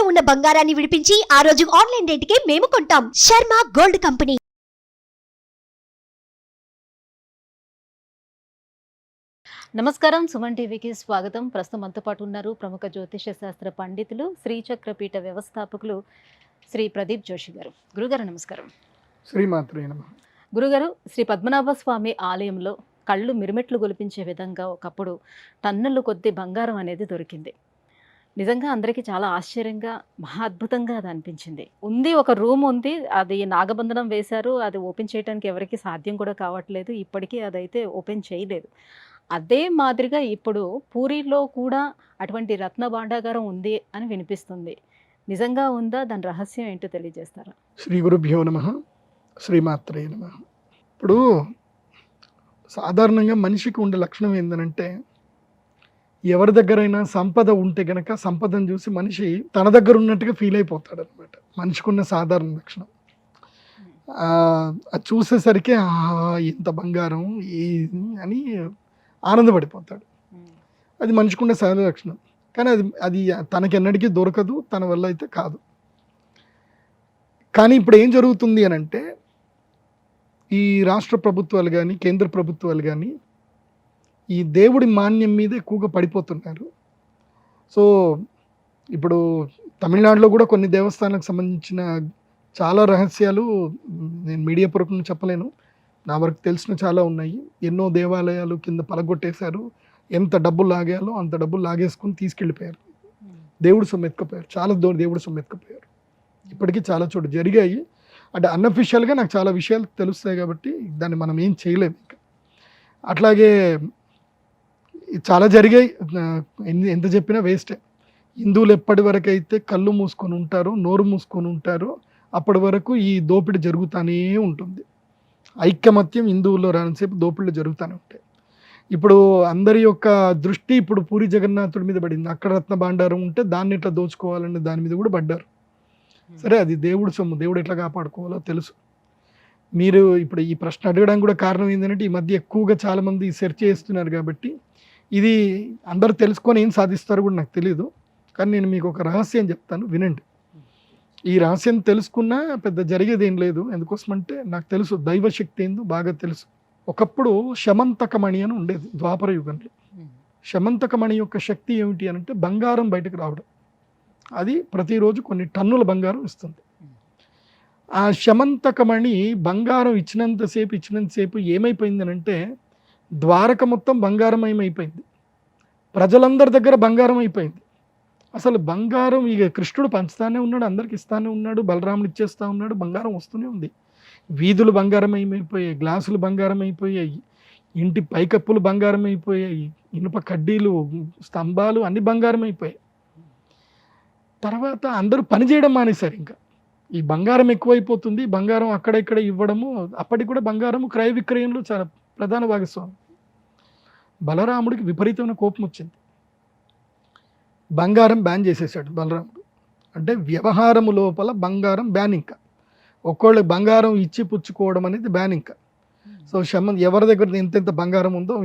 ఉన్న బంగారాన్ని విడిపించి ఆ రోజు ఆన్లైన్ రేటుకే మేము కొంటాం. Sharma gold company. నమస్కారం, సుమన్ టీవీకి స్వాగతం. ప్రస్తుతం మనతో పాటు ఉన్నారు ప్రముఖ జ్యోతిష శాస్త్ర పండితులు, శ్రీచక్రపీఠ వ్యవస్థాపకులు శ్రీ ప్రదీప్ జోషి గారు. గురుగారు నమస్కారం. శ్రీమాత్రే నమః. గురుగారు, శ్రీ పద్మనాభ స్వామి ఆలయంలో కళ్ళు మిరుమెట్లు గొలిపించే విధంగా ఒకప్పుడు టన్నుల కొద్ది బంగారం అనేది దొరికింది. నిజంగా అందరికీ చాలా ఆశ్చర్యంగా, మహా అద్భుతంగా అది అనిపించింది. ఒక రూమ్ ఉంది, అది నాగబంధనం వేశారు, అది ఓపెన్ చేయడానికి ఎవరికి సాధ్యం కూడా కావట్లేదు. ఇప్పటికీ అదైతే ఓపెన్ చేయలేదు. అదే మాదిరిగా ఇప్పుడు పూరిలో కూడా అటువంటి రత్న భాండాగారం ఉంది అని వినిపిస్తుంది. నిజంగా ఉందా? దాని రహస్యం ఏంటో తెలియజేస్తారా? శ్రీ గురుభ్యో నమః. శ్రీమాత్రే నమః. ఇప్పుడు సాధారణంగా మనిషికి ఉండే లక్షణం ఏంటంటే, ఎవరి దగ్గరైనా సంపద ఉంటే గనక సంపదను చూసి మనిషి తన దగ్గర ఉన్నట్టుగా ఫీల్ అయిపోతాడు అనమాట. మనిషికి ఉన్న సాధారణ లక్షణం. అది చూసేసరికి ఇంత బంగారం అని ఆనందపడిపోతాడు. అది మనిషికి ఉండే సహజ లక్షణం. కానీ అది తనకెన్నటికీ దొరకదు, తన వల్ల అయితే కాదు. కానీ ఇప్పుడు ఏం జరుగుతుంది అని అంటే, ఈ రాష్ట్ర ప్రభుత్వాలు కానీ కేంద్ర ప్రభుత్వాలు కానీ ఈ దేవుడి మాన్యం మీద ఎక్కువగా పడిపోతున్నారు. సో ఇప్పుడు తమిళనాడులో కూడా కొన్ని దేవస్థానాలకు సంబంధించిన చాలా రహస్యాలు నేను మీడియా పూర్వకంగా చెప్పలేను, నా వరకు తెలిసిన చాలా ఉన్నాయి. ఎన్నో దేవాలయాలు కింద పలగొట్టేశారు. ఎంత డబ్బులు లాగాలో అంత డబ్బులు లాగేసుకుని తీసుకెళ్ళిపోయారు. దేవుడు సొమ్ము ఎత్తుకుపోయారు. చాలా దేవుడు సొమ్ము ఎత్తుకుపోయారు. ఇప్పటికీ చాలా చోటు జరిగాయి. అంటే అన్అఫిషియల్గా నాకు చాలా విషయాలు తెలుస్తాయి కాబట్టి దాన్ని మనం ఏం చేయలేము. ఇంకా అట్లాగే చాలా జరిగాయి. ఎంత చెప్పినా వేస్టే. హిందువులు ఎప్పటి వరకు అయితే కళ్ళు మూసుకొని ఉంటారో, నోరు మూసుకొని ఉంటారో, అప్పటి వరకు ఈ దోపిడీ జరుగుతూనే ఉంటుంది. ఐక్యమత్యం హిందువుల్లో రానిసేపు దోపిళ్ళు జరుగుతూనే ఉంటాయి. ఇప్పుడు అందరి యొక్క దృష్టి ఇప్పుడు పూరి జగన్నాథుడి మీద పడింది. అక్కడ రత్న భాండారం ఉంటే దాన్ని ఎట్లా దోచుకోవాలని దాని మీద కూడా పడ్డారు. సరే, అది దేవుడు సొమ్ము, దేవుడు ఎట్లా కాపాడుకోవాలో తెలుసు. మీరు ఇప్పుడు ఈ ప్రశ్న అడగడానికి కూడా కారణం ఏంటంటే, ఈ మధ్య ఎక్కువగా చాలామంది సెర్చ్ చేస్తున్నారు కాబట్టి ఇది అందరూ తెలుసుకొని ఏం సాధిస్తారో కూడా నాకు తెలియదు. కానీ నేను మీకు ఒక రహస్యం చెప్తాను, వినండి. ఈ రహస్యం తెలుసుకున్నా పెద్ద జరిగేది ఏం లేదు. ఎందుకోసమంటే నాకు తెలుసు, దైవశక్తి ఏందో బాగా తెలుసు. ఒకప్పుడు శమంతకమణి అని ఉండేది ద్వాపర యుగంలో. శమంతకమణి యొక్క శక్తి ఏమిటి అని అంటే, బంగారం బయటకు రావడం. అది ప్రతిరోజు కొన్ని టన్నుల బంగారం ఇస్తుంది. ఆ శమంతకమణి బంగారం ఇచ్చినంతసేపు ఏమైపోయిందనంటే, ద్వారక మొత్తం బంగారమయం అయిపోయింది. ప్రజలందరి దగ్గర బంగారం అయిపోయింది. అసలు బంగారం ఇక కృష్ణుడు పంచుతానే ఉన్నాడు, అందరికి ఇస్తానే ఉన్నాడు, బలరాముడు ఇచ్చేస్తూ ఉన్నాడు, బంగారం వస్తూనే ఉంది. వీధులు బంగారమయమైపోయాయి, గ్లాసులు బంగారం అయిపోయాయి, ఇంటి పైకప్పులు బంగారం అయిపోయాయి, ఇనుప కడ్డీలు, స్తంభాలు అన్ని బంగారం అయిపోయాయి. తర్వాత అందరూ పని చేయడం మానేశారు. ఇంకా ఈ బంగారం ఎక్కువైపోతుంది, బంగారం అక్కడ ఇక్కడ ఇవ్వడము. అప్పటికి కూడా బంగారము క్రయ విక్రయంలో చాలా ప్రధాన భాగస్వామి. బలరాముడికి విపరీతమైన కోపం వచ్చింది. బంగారం బ్యాన్ చేసేసాడు బలరాముడు. అంటే వ్యవహారము లోపల బంగారం బ్యాన్. ఇంకా ఒక్కోళ్ళకి బంగారం ఇచ్చి పుచ్చుకోవడం అనేది బ్యాన్. ఇంకా సో ఎవరి దగ్గర ఎంతెంత బంగారం ఉందో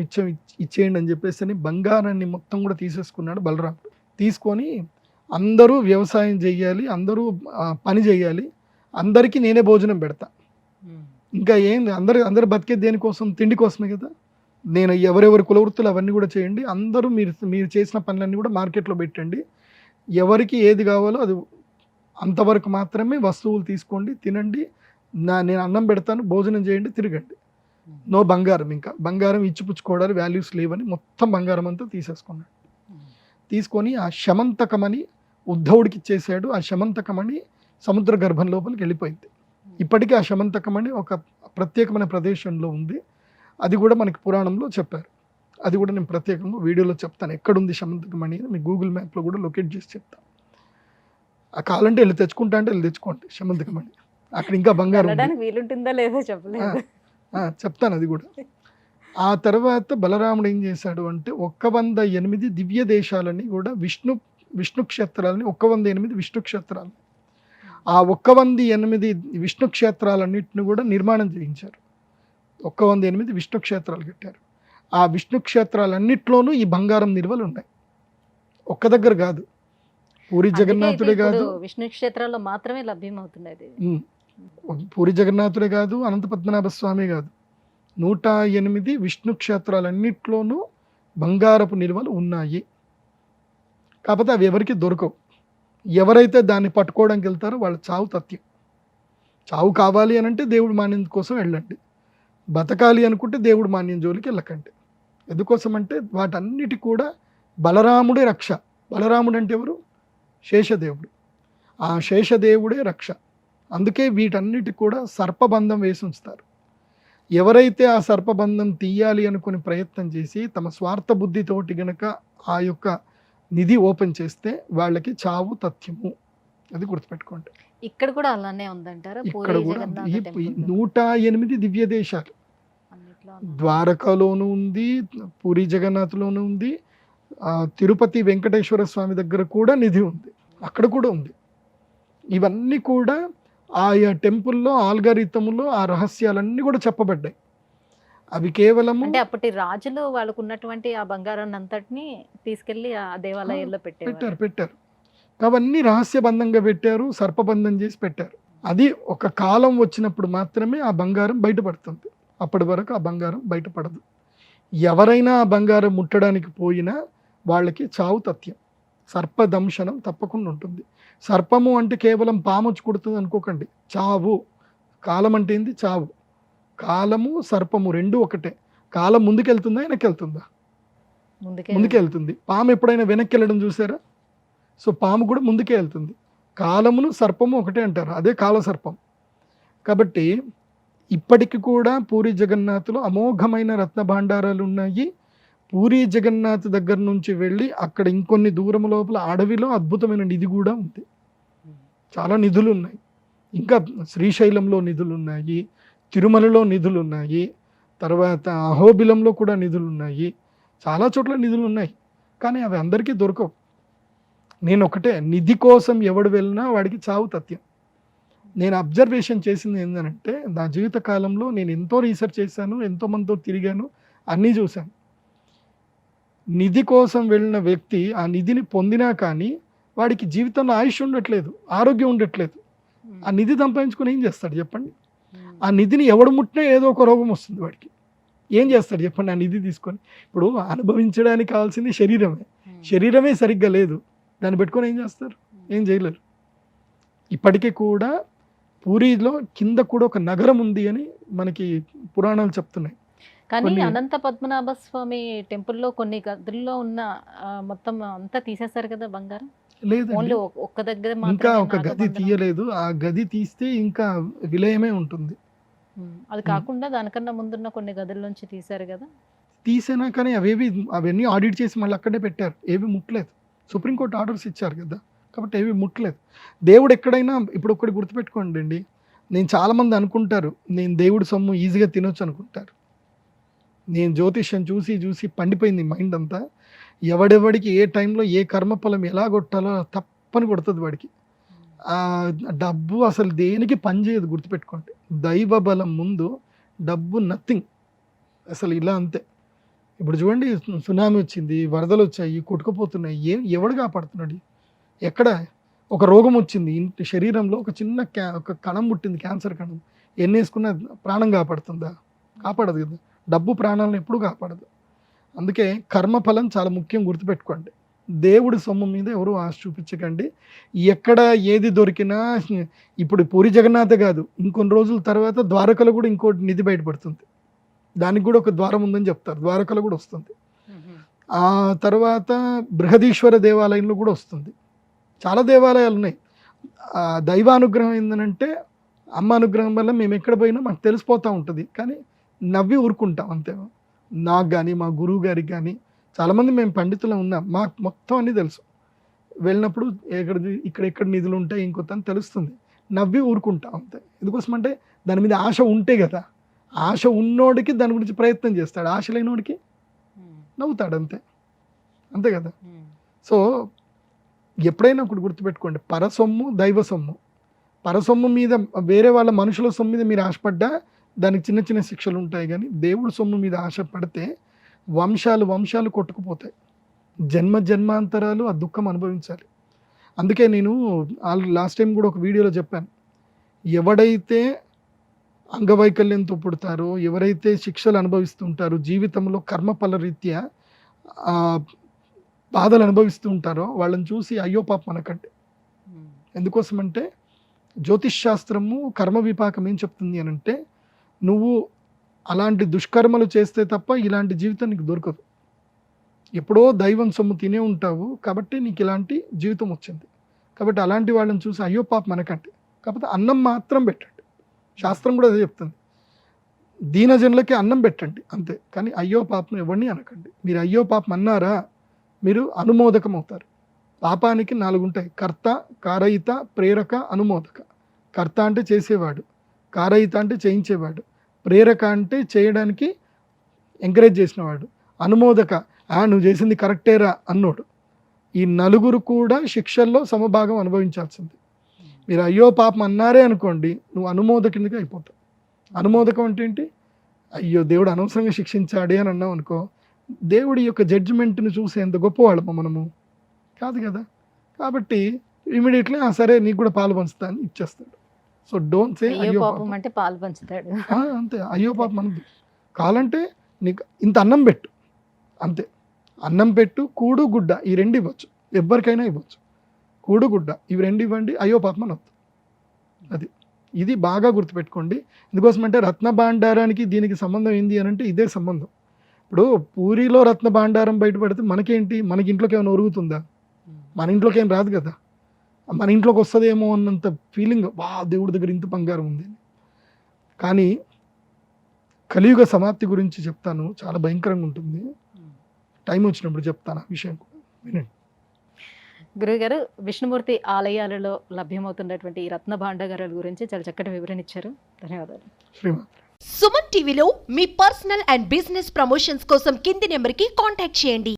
ఇచ్చేయండి అని చెప్పేసి బంగారాన్ని మొత్తం కూడా తీసేసుకున్నాడు బలరాముడు. తీసుకొని అందరూ వ్యవసాయం చేయాలి, అందరూ పని చేయాలి, అందరికీ నేనే భోజనం పెడతా. ఇంకా ఏం అందరూ బతికేది దేనికోసం? తిండి కోసమే కదా. నేను ఎవరెవరి కులవృత్తులు అవన్నీ కూడా చేయండి, అందరూ మీరు చేసిన పనులన్నీ కూడా మార్కెట్లో పెట్టండి, ఎవరికి ఏది కావాలో అది అంతవరకు మాత్రమే వస్తువులు తీసుకోండి, తినండి, నేను అన్నం పెడతాను, భోజనం చేయండి, తిరగండి. నో బంగారం. ఇంకా బంగారం ఇచ్చిపుచ్చుకోవడాలు వాల్యూస్ లేవని మొత్తం బంగారం అంతా తీసేసుకున్నాడు. తీసుకొని ఆ శమంతకమని ఉద్ధవుడికి ఇచ్చేసాడు. ఆ శమంతకమని సముద్ర గర్భం లోపలికి వెళ్ళిపోయింది. ఇప్పటికీ ఆ శమంతకమని ఒక ప్రత్యేకమైన ప్రదేశంలో ఉంది. అది కూడా మనకి పురాణంలో చెప్పారు. అది కూడా నేను ప్రత్యేకంగా వీడియోలో చెప్తాను, ఎక్కడుంది శమంతకమణి అని. మీ గూగుల్ మ్యాప్లో కూడా లొకేట్ చేసి చెప్తాను. ఆ కావాలంటే వెళ్ళి తెచ్చుకుంటా అంటే వెళ్ళి తెచ్చుకోండి శమంతకమణి. అక్కడ ఇంకా బంగారం వీలుంటుందా లేదో చెప్పలేదు, చెప్తాను అది కూడా. ఆ తర్వాత బలరాముడు ఏం చేశాడు అంటే, 108 దివ్య దేశాలని కూడా విష్ణు క్షేత్రాలని 108 విష్ణు క్షేత్రాలు, ఆ 108 విష్ణు క్షేత్రాలన్నింటిని కూడా నిర్మాణం చేయించారు. 108 విష్ణు క్షేత్రాలు కట్టారు. ఆ విష్ణు క్షేత్రాలన్నిట్లోనూ ఈ బంగారం నిల్వలు ఉన్నాయి. ఒక్క దగ్గర కాదు. పూరి అందుకే అయితే జగన్నాథుడే ఇప్పుడు కాదు, విష్ణు క్షేత్రాల్లో మాత్రమే లభ్యమవుతున్నది. ఉమ్, పూరి జగన్నాథుడే కాదు, అనంత పద్మనాభ స్వామి కాదు, 108 విష్ణు క్షేత్రాలన్నిట్లోనూ బంగారపు నిల్వలు ఉన్నాయి. కాకపోతే అవి ఎవరికి దొరకవు. ఎవరైతే దాన్ని పట్టుకోవడానికి వెళ్తారో వాళ్ళ చావు తథ్యం. చావు కావాలి అని అంటే దేవుడు మాన్యం కోసం వెళ్ళండి, బతకాలి అనుకుంటే దేవుడు మాన్యం జోలికి వెళ్ళకండి. ఎందుకోసం అంటే వాటన్నిటి కూడా బలరాముడే రక్ష. బలరాముడు అంటే ఎవరు? శేషదేవుడు. ఆ శేషదేవుడే రక్ష. అందుకే వీటన్నిటి కూడా సర్పబంధం వేసి ఉంచుతారు. ఎవరైతే ఆ సర్పబంధం తీయాలి అనుకుని ప్రయత్నం చేసి తమ స్వార్థ బుద్ధితోటి గనక ఆ యొక్క నిధి ఓపెన్ చేస్తే వాళ్ళకి చావు తథ్యము. అది గుర్తుపెట్టుకోండి. ఇక్కడ కూడా అలానే ఉందంటారా? ఇక్కడ పూరి కూడా జగన్నాథ ఈ టెంపుల్లో 108 దివ్య దేశాలు, అన్నిట్లో ఉందా? ద్వారకాలోనూ ఉంది, పూరి జగన్నాథ్లోనూ ఉంది, తిరుపతి వెంకటేశ్వర స్వామి దగ్గర కూడా నిధి ఉంది, అక్కడ కూడా ఉంది. ఇవన్నీ కూడా ఆయా టెంపుల్లో ఆల్గారిథంలో ఆ రహస్యాలన్నీ కూడా చెప్పబడ్డాయి. అవి కేవలము అంటే అప్పటి రాజులు వాళ్ళకు ఉన్నటువంటి ఆ బంగారాన్ని అంతటిని తీసుకెళ్లి ఆ దేవాలయాల్లో పెట్టారు పెట్టారు. పెట్టారు అవన్నీ రహస్యబంధంగా పెట్టారు, సర్పబంధం చేసి పెట్టారు. అది ఒక కాలం వచ్చినప్పుడు మాత్రమే ఆ బంగారం బయటపడుతుంది. అప్పటి వరకు ఆ బంగారం బయటపడదు. ఎవరైనా ఆ బంగారం ముట్టడానికి పోయినా వాళ్ళకి చావు తథ్యం. సర్పదంశనం తప్పకుండా ఉంటుంది. సర్పము అంటే కేవలం పాము వచ్చి కుడుతుంది అనుకోకండి. చావు. కాలం అంటే ఏంది? చావు. కాలము సర్పము రెండు ఒకటే. కాలం ముందుకెళ్తుందా వెనక్కి వెళ్తుందా? ముందుకే వెళ్తుంది. పాము ఎప్పుడైనా వెనక్కి వెళ్ళడం చూసారా? సో పాము కూడా ముందుకే వెళ్తుంది. కాలమును సర్పము ఒకటే అంటారు, అదే కాల సర్పం. కాబట్టి ఇప్పటికి కూడా పూరి జగన్నాథ్లో అమోఘమైన రత్న భాండారాలు ఉన్నాయి. పూరి జగన్నాథ్ దగ్గర నుంచి వెళ్ళి అక్కడ ఇంకొన్ని దూరం లోపల అడవిలో అద్భుతమైన నిధి కూడా ఉంది. చాలా నిధులు ఉన్నాయి. ఇంకా శ్రీశైలంలో నిధులు ఉన్నాయి, తిరుమలలో నిధులు ఉన్నాయి, తర్వాత అహోబిలంలో కూడా నిధులు ఉన్నాయి. చాలా చోట్ల నిధులు ఉన్నాయి, కానీ అవి అందరికీ దొరకవు. నేను ఒకటే, నిధి కోసం ఎవడు వెళ్ళినా వాడికి చావు తథ్యం. నేను అబ్జర్వేషన్ చేసింది ఏంటంటే, నా జీవిత కాలంలో నేను ఎంతో రీసెర్చ్ చేశాను, ఎంతోమందితో తిరిగాను, అన్నీ చూశాను. నిధి కోసం వెళ్ళిన వ్యక్తి ఆ నిధిని పొందినా కానీ వాడికి జీవితంలో ఆయుష్ ఉండట్లేదు, ఆరోగ్యం ఉండట్లేదు. ఆ నిధి సంపాదించుకొని ఏం చేస్తాడు చెప్పండి? ఆ నిధిని ఎవడు ముట్టినా ఏదో ఒక రోగం వస్తుంది వాడికి. ఏం చేస్తాడు చెప్పండి ఆ నిధి తీసుకొని? ఇప్పుడు అనుభవించడానికి కావాల్సింది శరీరమే. శరీరమే సరిగ్గా లేదు, దాన్ని పెట్టుకొని ఏం చేస్తారు? ఏం చేయలేరు. ఇప్పటికీ కూడా పూరిలో కింద కూడా ఒక నగరం ఉంది అని మనకి పురాణాలు చెప్తున్నాయి. కానీ అనంత పద్మనాభ స్వామి టెంపుల్లో కొన్ని గదుల్లో ఉన్న మొత్తం అంతా తీసేశారు కదా బంగారం. లేదు, ఓన్లీ ఒక్క దగ్గర ఇంకా మాత్రమే ఒక గది నాగబంధనం. తీయలేదు. ఆ గది తీస్తే ఇంకా విలయమే ఉంటుంది. అది కాకుండా దానికన్నా ముందున్న కొన్ని గదుల నుంచి తీశారు కదా. తీసినా కానీ అవన్నీ ఆడిట్ చేసి మళ్ళీ అక్కడే పెట్టారు, ఏవి ముట్టలేదు. సుప్రీంకోర్టు ఆర్డర్స్ ఇచ్చారు కదా, కాబట్టి ఏవి ముట్టలేదు. దేవుడు ఎక్కడైనా, ఇప్పుడు ఒకటి గుర్తుపెట్టుకోండి అండి, నేను చాలామంది అనుకుంటారు నేను దేవుడి సొమ్ము ఈజీగా తినొచ్చు అనుకుంటారు. నేను జ్యోతిష్యం చూసి చూసి పండిపోయింది మైండ్ అంతా. ఎవడెవడికి ఏ టైంలో ఏ కర్మఫలం ఎలా కొట్టాలో తప్పని కొడుతుంది వాడికి. ఆ డబ్బు అసలు దేనికి పనిచేయదు, గుర్తుపెట్టుకోండి. దైవ బలం ముందు డబ్బు నథింగ్. అసలు ఇలా అంతే. ఇప్పుడు చూడండి, సునామీ వచ్చింది, వరదలు వచ్చాయి, కొట్టుకుపోతున్నాయి. ఎవడు కాపాడుతున్నాడు? ఎక్కడ ఒక రోగం వచ్చింది, ఇంటి శరీరంలో ఒక చిన్న ఒక కణం పుట్టింది, క్యాన్సర్ కణం, ఎన్ని వేసుకున్న ప్రాణం కాపాడుతుందా? కాపాడదు కదా. డబ్బు ప్రాణాలను ఎప్పుడూ కాపాడదు. అందుకే కర్మఫలం చాలా ముఖ్యం, గుర్తుపెట్టుకోండి. దేవుడి సొమ్ము మీద ఎవరు ఆశ చూపించకండి. ఎక్కడ ఏది దొరికినా, ఇప్పుడు పూరి జగన్నాథే కాదు, ఇంకొన్ని రోజుల తర్వాత ద్వారకలో కూడా ఇంకోటి నిధి బయటపడుతుంది. దానికి కూడా ఒక ద్వారం ఉందని చెప్తారు, ద్వారకలో కూడా వస్తుంది. ఆ తర్వాత బృహదీశ్వర దేవాలయంలో కూడా వస్తుంది. చాలా దేవాలయాలు ఉన్నాయి. దైవానుగ్రహం ఏంటంటే, అమ్మ అనుగ్రహం వల్ల మేము ఎక్కడ పోయినా మాకు తెలిసిపోతూ ఉంటుంది, కానీ నవ్వి ఊరుకుంటాం అంతే. నాకు కానీ మా గురువు గారికి కానీ, చాలామంది మేము పండితులు ఉన్నాం, మాకు మొత్తం అన్నీ తెలుసు. వెళ్ళినప్పుడు ఇక్కడ నిధులు ఉంటాయి ఇంకొంత అని తెలుస్తుంది, నవ్వి ఊరుకుంటాం అంతే. ఎందుకోసం అంటే దాని మీద ఆశ ఉంటే కదా. ఆశ ఉన్నోడికి దాని గురించి ప్రయత్నం చేస్తాడు, ఆశ లేనోడికి నవ్వుతాడు అంతే. అంతే కదా. సో ఎప్పుడైనా ఒకటి గుర్తుపెట్టుకోండి, పరసొమ్ము దైవ సొమ్ము. పరసొమ్ము మీద, వేరే వాళ్ళ మనుషుల సొమ్ము మీద మీరు ఆశపడ్డా దానికి చిన్న చిన్న శిక్షలు ఉంటాయి, కానీ దేవుడి సొమ్ము మీద ఆశపడితే వంశాలు వంశాలు కొట్టుకుపోతాయి. జన్మ జన్మాంతరాలు ఆ దుఃఖం అనుభవించాలి. అందుకే నేను లాస్ట్ టైం కూడా ఒక వీడియోలో చెప్పాను, ఎవడైతే అంగవైకల్యంతో పుడతారో, ఎవరైతే శిక్షలు అనుభవిస్తుంటారో, జీవితంలో కర్మఫల రీత్యా బాధలు అనుభవిస్తూ ఉంటారో వాళ్ళని చూసి అయ్యో పాపం అనకండి. ఎందుకోసమంటే జ్యోతిష్ శాస్త్రము కర్మ విపాకం ఏం చెప్తుంది అని అంటే, నువ్వు అలాంటి దుష్కర్మలు చేస్తే తప్ప ఇలాంటి జీవితం నీకు దొరకదు. ఎప్పుడో దైవం సొమ్ము తినే ఉంటావు కాబట్టి నీకు ఇలాంటి జీవితం వచ్చింది. కాబట్టి అలాంటి వాళ్ళని చూసి అయ్యో పాపం అనకండి. కాకపోతే అన్నం మాత్రం పెట్టండి. శాస్త్రం కూడా అదే చెప్తుంది, దీనజనులకి అన్నం పెట్టండి అంతే, కానీ అయ్యో పాపం ఎవరిని అనకండి. మీరు అయ్యో పాపం అన్నారా మీరు అనుమోదకం అవుతారు. పాపానికి 4 ఉంటాయి: కర్త, కారయిత, ప్రేరక, అనుమోదక. కర్త అంటే చేసేవాడు, కారయిత అంటే చేయించేవాడు, ప్రేరక అంటే చేయడానికి ఎంకరేజ్ చేసినవాడు, అనుమోదక నువ్వు చేసింది కరెక్టేరా అన్నోడు. ఈ 4 కూడా శిక్షల్లో సమభాగం అనుభవించాల్సింది. మీరు అయ్యో పాపం అన్నారే అనుకోండి, నువ్వు అనుమోదకునిగా అయిపోతావు. అనుమోదకం అంటే ఏంటి? అయ్యో దేవుడు అనవసరంగా శిక్షించాడే అని అన్నావు అనుకో, దేవుడి యొక్క జడ్జిమెంట్ని చూసి ఎంత గొప్పవాళ్ళమో మనము కాదు కదా. కాబట్టి ఇమీడియట్లీ సరే నీకు కూడా పాలు పంచుతా అని ఇచ్చేస్తాడు. సో డోంట్ సే అయ్యో పాపం అంటే పాలు పంచుతాడు. అంతే, అయ్యో పాపం అనదు. కావాలంటే నీకు ఇంత అన్నం పెట్టు అంతే. అన్నం పెట్టు, కూడు గుడ్డ ఈ 2 ఇవ్వచ్చు, ఎవరికైనా ఇవ్వచ్చు. కూడు గుడ్డ ఇవి 2 ఇవ్వండి, అయ్యో పాపం అనొద్దు. ఇది బాగా గుర్తుపెట్టుకోండి. ఎందుకోసమంటే రత్న భాండారానికి దీనికి సంబంధం ఏంది అని అంటే ఇదే సంబంధం. ఇప్పుడు పూరిలో రత్న భాండారం బయటపడితే మనకేంటి, మనకి ఇంట్లోకి ఏమైనా ఒరుగుతుందా? మన ఇంట్లోకి ఏం రాదు కదా. మన ఇంట్లోకి వస్తుందేమో అన్నంత ఫీలింగ్, వా దేవుడి దగ్గర ఇంత బంగారం ఉంది. కానీ కలియుగ సమాప్తి గురించి చెప్తాను, చాలా భయంకరంగా ఉంటుంది. టైం వచ్చినప్పుడు చెప్తాను ఆ విషయం కూడా, వినండి. గురుగారు, విష్ణుమూర్తి ఆలయాలలో లభ్యమవుతున్నటువంటి ఈ రత్న భాండాగారాల గురించి చాలా చక్కటి వివరణ ఇచ్చారు. ధన్యవాదాలు. శ్రీమాన్. సుమన్ టీవీలో మీ పర్సనల్ అండ్ బిజినెస్ ప్రమోషన్స్ కోసం కింది నెంబర్కి కాంటాక్ట్ చేయండి.